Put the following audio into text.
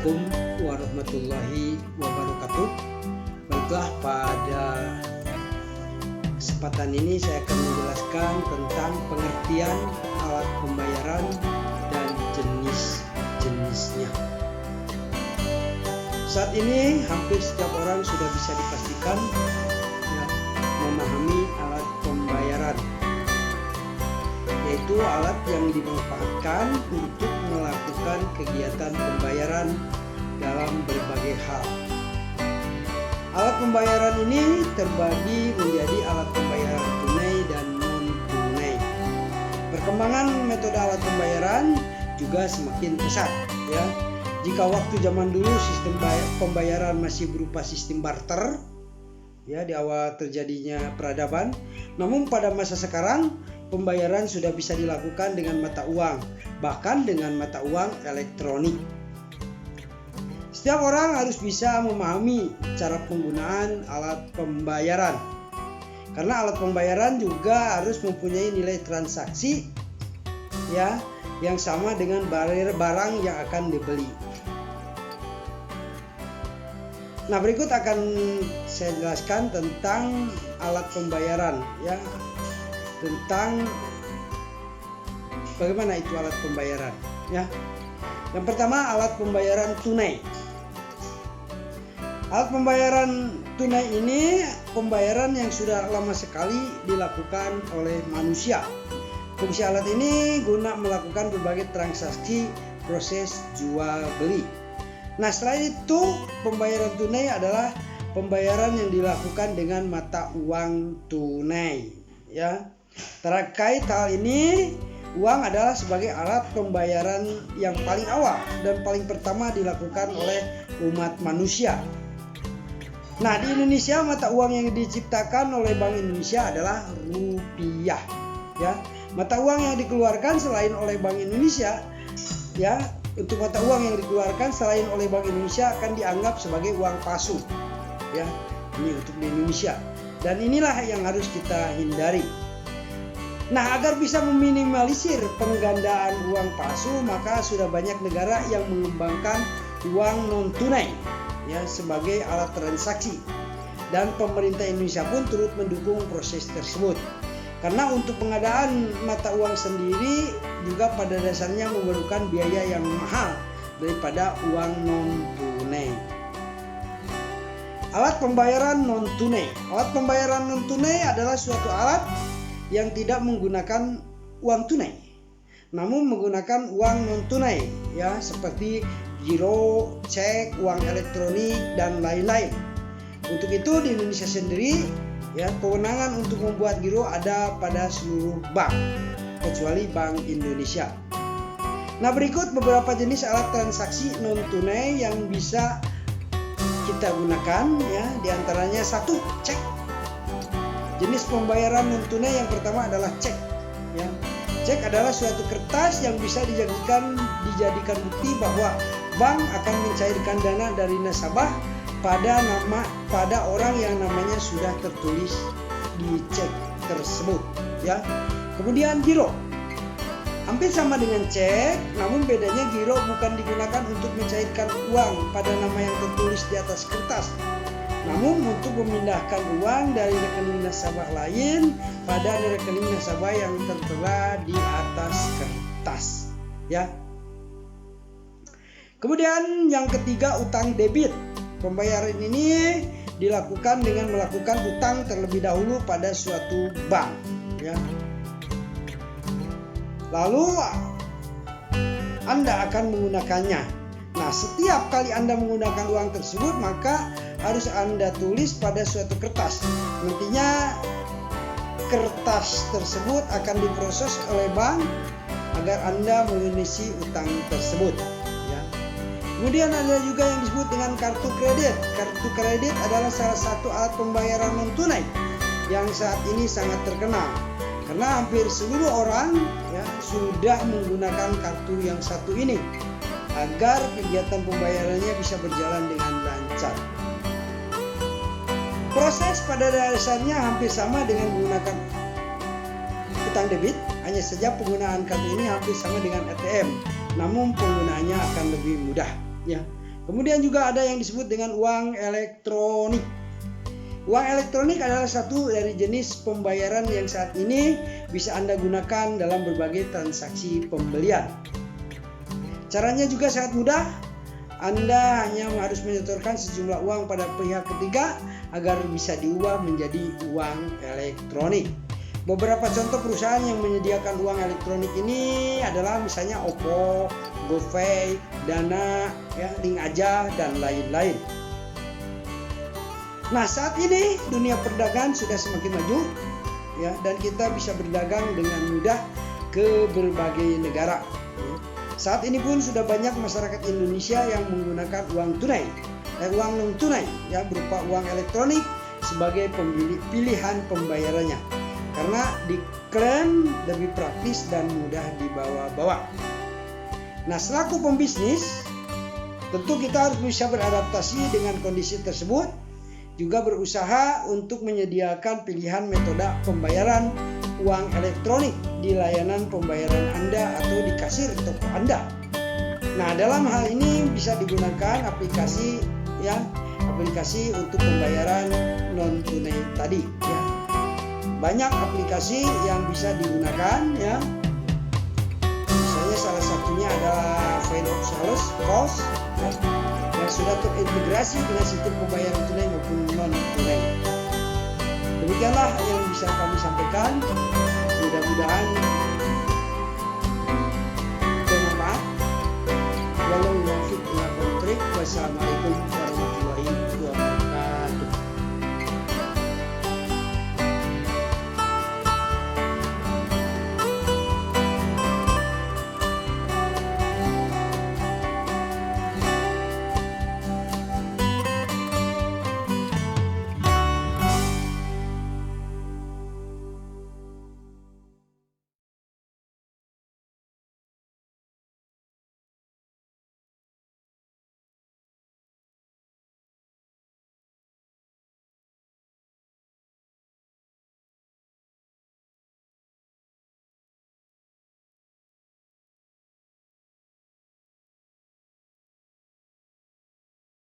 Assalamualaikum warahmatullahi wabarakatuh. Baiklah, pada kesempatan ini saya akan menjelaskan tentang pengertian alat pembayaran dan jenis-jenisnya. Saat ini hampir setiap orang sudah bisa dipastikan memahami alat pembayaran, yaitu alat yang dimanfaatkan untuk melakukan kegiatan pembayaran dalam berbagai hal. Alat pembayaran ini terbagi menjadi alat pembayaran tunai dan non-tunai. Perkembangan metode alat pembayaran juga semakin pesat, ya. Jika waktu zaman dulu sistem pembayaran masih berupa sistem barter, ya, di awal terjadinya peradaban, namun pada masa sekarang pembayaran sudah bisa dilakukan dengan mata uang, bahkan dengan mata uang elektronik. Setiap orang harus bisa memahami cara penggunaan alat pembayaran, karena alat pembayaran juga harus mempunyai nilai transaksi, ya, yang sama dengan barang yang akan dibeli. Nah, berikut akan saya jelaskan tentang alat pembayaran, ya, tentang bagaimana itu alat pembayaran, ya. Yang pertama, alat pembayaran tunai. Alat pembayaran tunai ini pembayaran yang sudah lama sekali dilakukan oleh manusia. Fungsi alat ini guna melakukan berbagai transaksi proses jual beli. Nah, setelah itu pembayaran tunai adalah pembayaran yang dilakukan dengan mata uang tunai, ya. Terkait hal ini, uang adalah sebagai alat pembayaran yang paling awal dan paling pertama dilakukan oleh umat manusia. Nah, di Indonesia mata uang yang diciptakan oleh Bank Indonesia adalah rupiah, ya. Mata uang yang dikeluarkan selain oleh Bank Indonesia, ya, untuk mata uang yang dikeluarkan selain oleh Bank Indonesia akan dianggap sebagai uang palsu, ya. Ini untuk di Indonesia, dan inilah yang harus kita hindari. Nah, agar bisa meminimalisir penggandaan uang palsu, maka sudah banyak negara yang mengembangkan uang non tunai, ya, sebagai alat transaksi, dan pemerintah Indonesia pun turut mendukung proses tersebut. Karena untuk pengadaan mata uang sendiri juga pada dasarnya memerlukan biaya yang mahal daripada uang non tunai. Alat pembayaran non tunai. Alat pembayaran non tunai adalah suatu alat yang tidak menggunakan uang tunai, namun menggunakan uang non tunai, ya, seperti giro, cek, uang elektronik, dan lain-lain. Untuk itu di Indonesia sendiri, ya, kewenangan untuk membuat giro ada pada seluruh bank kecuali Bank Indonesia. Nah, berikut beberapa jenis alat transaksi non tunai yang bisa kita gunakan, ya. Di antaranya satu, cek. Jenis pembayaran non tunai yang pertama adalah cek, ya. Cek adalah suatu kertas yang bisa dijadikan bukti bahwa bank akan mencairkan dana dari nasabah pada orang yang namanya sudah tertulis di cek tersebut, ya. Kemudian giro, hampir sama dengan cek, namun bedanya giro bukan digunakan untuk mencairkan uang pada nama yang tertulis di atas kertas, namun untuk memindahkan uang dari rekening nasabah lain pada rekening nasabah yang tertera di atas kertas, ya. Kemudian yang ketiga, utang debit. Pembayaran ini dilakukan dengan melakukan utang terlebih dahulu pada suatu bank, ya. Lalu Anda akan menggunakannya. Nah, setiap kali Anda menggunakan uang tersebut, maka harus Anda tulis pada suatu kertas. Nantinya kertas tersebut akan diproses oleh bank agar Anda melunasi utang tersebut, ya. Kemudian ada juga yang disebut dengan kartu kredit. Kartu kredit adalah salah satu alat pembayaran non tunai yang saat ini sangat terkenal, karena hampir seluruh orang, ya, sudah menggunakan kartu yang satu ini agar kegiatan pembayarannya bisa berjalan dengan lancar. Proses pada dasarnya hampir sama dengan menggunakan utang debit, hanya saja penggunaan kartu ini hampir sama dengan ATM, namun penggunaannya akan lebih mudah, ya. Kemudian juga ada yang disebut dengan uang elektronik. Uang elektronik adalah satu dari jenis pembayaran yang saat ini bisa Anda gunakan dalam berbagai transaksi pembelian. Caranya juga sangat mudah. Anda hanya harus menyetorkan sejumlah uang pada pihak ketiga agar bisa diubah menjadi uang elektronik. Beberapa contoh perusahaan yang menyediakan uang elektronik ini adalah misalnya Oppo, GoPay, Dana, Link Aja, dan lain-lain. Nah, saat ini dunia perdagangan sudah semakin maju, ya, dan kita bisa berdagang dengan mudah ke berbagai negara. Saat ini pun sudah banyak masyarakat Indonesia yang menggunakan uang tunai, uang non tunai, ya, berupa uang elektronik sebagai pilihan pembayarannya, karena diklaim lebih praktis dan mudah dibawa-bawa. Nah, selaku pembisnis, tentu kita harus bisa beradaptasi dengan kondisi tersebut, juga berusaha untuk menyediakan pilihan metode pembayaran uang elektronik di layanan pembayaran Anda atau di kasir toko Anda. Nah, dalam hal ini bisa digunakan aplikasi untuk pembayaran non tunai tadi, ya. Banyak aplikasi yang bisa digunakan, ya. Misalnya salah satunya adalah Financial Cost, ya, yang sudah terintegrasi dengan sistem pembayaran tunai maupun non tunai. Demikianlah yang bisa kami sampaikan. Mudah-mudahan bermanfaat. Wassalamualaikum warahmatullahi wabarakatuh.